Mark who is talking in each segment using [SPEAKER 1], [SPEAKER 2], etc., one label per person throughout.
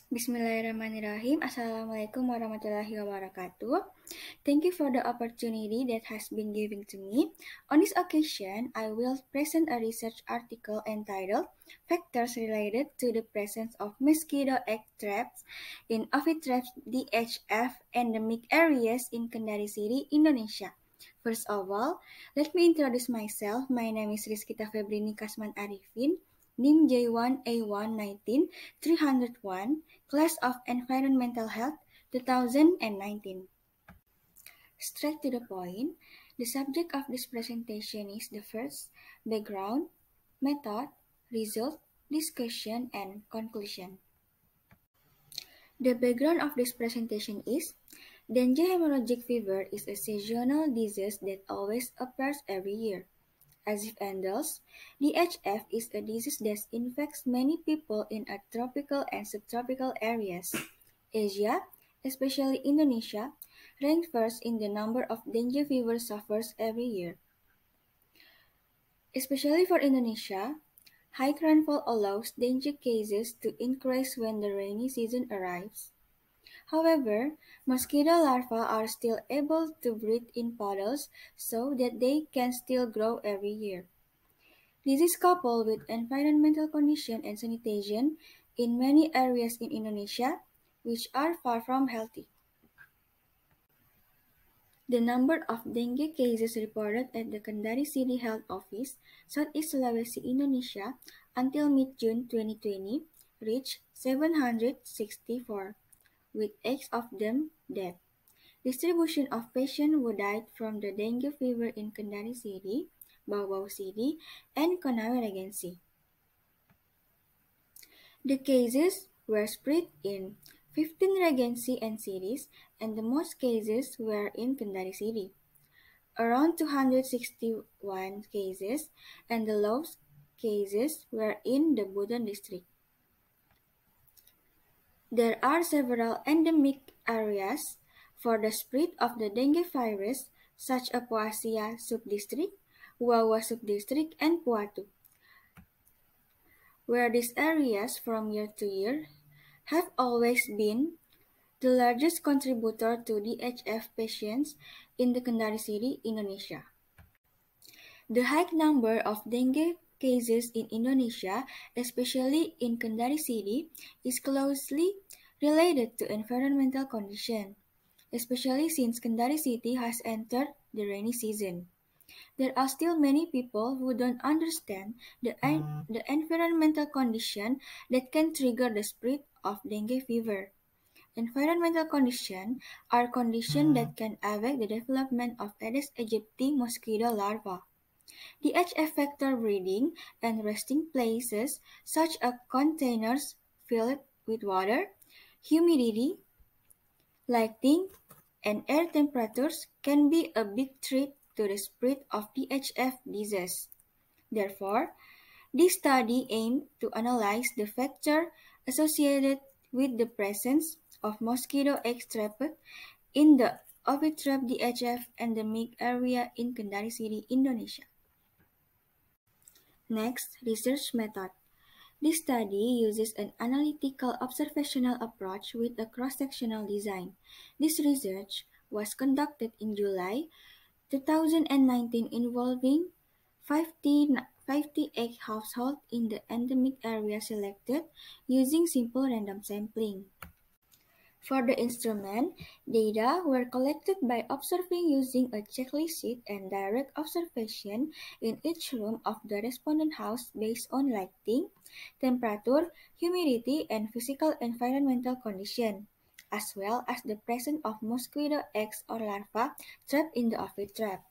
[SPEAKER 1] Bismillahirrahmanirrahim. Assalamualaikum warahmatullahi wabarakatuh. Thank you for the opportunity that has been given to me. On this occasion, I will present a research article entitled Factors Related to the Presence of Mosquito Egg Traps in Ovitraps DHF Endemic Areas in Kendari City, Indonesia. First of all, let me introduce myself. My name is Rizkita Febrini Kasman Arifin, NIM J1A119-301, Class of Environmental Health 2019. Straight to the point, the subject of this presentation is the first, background, method, result, discussion, and conclusion. The background of this presentation is dengue hemorrhagic fever is a seasonal disease that always appears every year. As if endels, DHF is a disease that infects many people in tropical and subtropical areas. Asia, especially Indonesia, ranked first in the number of dengue fever sufferers every year. Especially for Indonesia, high rainfall allows dengue cases to increase when the rainy season arrives. However, mosquito larvae are still able to breed in puddles so that they can still grow every year. This is coupled with environmental condition and sanitation in many areas in Indonesia, which are far from healthy. The number of dengue cases reported at the Kendari City Health Office, Southeast Sulawesi, Indonesia, until mid-June 2020 reached 764, with 8 of them dead. Distribution of patients who died from the dengue fever in Kendari City, Bau-Bau City, and Konawe Regency. The cases were spread in 15 regency and cities, and the most cases were in Kendari City. Around 261 cases, and the lowest cases were in the Buton district. There are several endemic areas for the spread of the dengue virus, such as Poasia subdistrict, Wawa subdistrict, and Puatu, where these areas from year to year have always been the largest contributor to DHF patients in the Kendari City, Indonesia. The high number of dengue cases in Indonesia, especially in Kendari City, is closely related to environmental conditions, especially since Kendari City has entered the rainy season. There are still many people who don't understand the environmental condition that can trigger the spread of dengue fever. Environmental conditions are conditions that can affect the development of Aedes aegypti mosquito larvae. DHF vector breeding and resting places such as containers filled with water, humidity, lighting, and air temperatures can be a big threat to the spread of DHF disease. Therefore, this study aimed to analyze the factors associated with the presence of mosquito eggs trapped in the Ovitrap DHF endemic area in Kendari City, Indonesia. Next, research method. This study uses an analytical observational approach with a cross-sectional design. This research was conducted in July 2019 involving 58 households in the endemic area selected using simple random sampling. For the instrument, data were collected by observing using a checklist sheet and direct observation in each room of the respondent house based on lighting, temperature, humidity, and physical environmental condition, as well as the presence of mosquito eggs or larvae trapped in the ovid trap.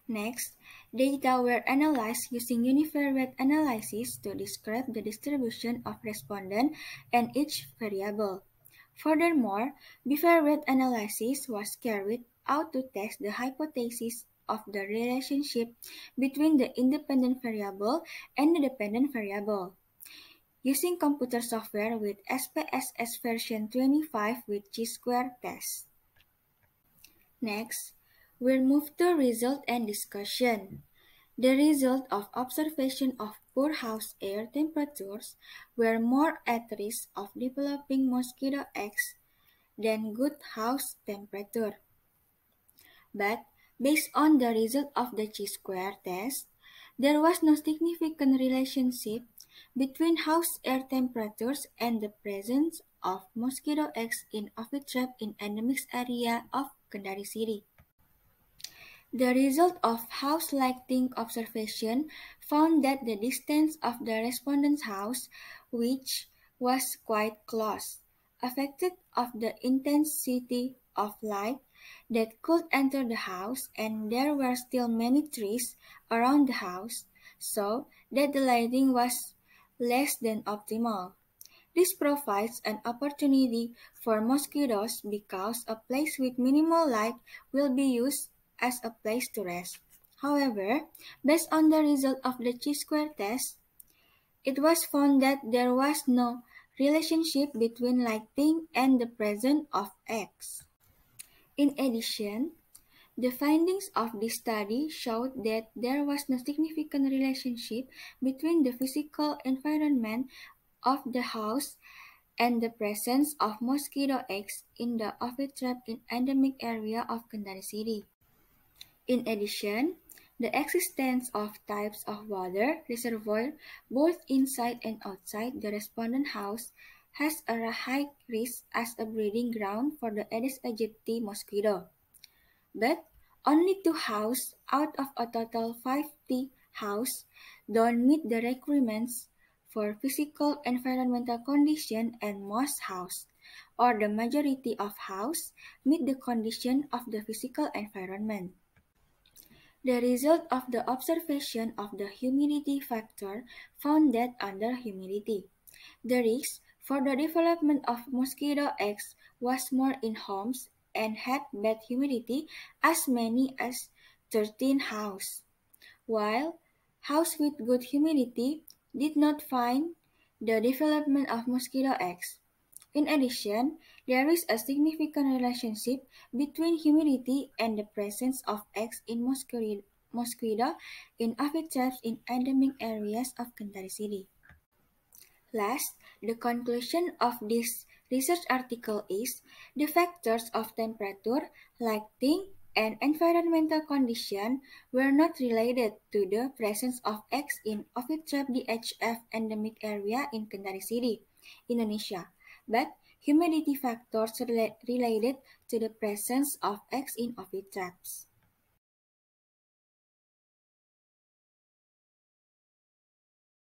[SPEAKER 1] Next, data were analyzed using univariate analysis to describe the distribution of respondent and each variable. Furthermore, bivariate analysis was carried out to test the hypothesis of the relationship between the independent variable and the dependent variable, using computer software with SPSS version 25 with chi-square test. Next, we'll move to result and discussion. The result of observation of poor house air temperatures were more at risk of developing mosquito eggs than good house temperature. But based on the result of the chi-square test, there was no significant relationship between house air temperatures and the presence of mosquito eggs in aphid trap in endemic area of Kendari City. The result of house lighting observation found that the distance of the respondent's house, which was quite close, affected of the intensity of light that could enter the house, and there were still many trees around the house, so that the lighting was less than optimal. This provides an opportunity for mosquitoes because a place with minimal light will be used as a place to rest. However, based on the result of the chi-square test, it was found that there was no relationship between lighting and the presence of eggs. In addition, the findings of this study showed that there was no significant relationship between the physical environment of the house and the presence of mosquito eggs in the aphid trap in endemic area of Kendari City. In addition, the existence of types of water reservoir both inside and outside the respondent house has a high risk as a breeding ground for the Aedes aegypti mosquito. But only 2 houses out of a total 50 houses don't meet the requirements for physical environmental condition, and most houses, or the majority of houses, meet the condition of the physical environment. The result of the observation of the humidity factor found that under humidity, the risk for the development of mosquito eggs was more in homes and had bad humidity as many as 13 houses, while houses with good humidity did not find the development of mosquito eggs. In addition, there is a significant relationship between humidity and the presence of eggs in mosquito in aphid traps in endemic areas of Kendari City. Last, the conclusion of this research article is the factors of temperature, lighting, and environmental condition were not related to the presence of eggs in aphid trap DHF endemic area in Kendari City, Indonesia, but humidity factors related to the presence of eggs in aphid traps.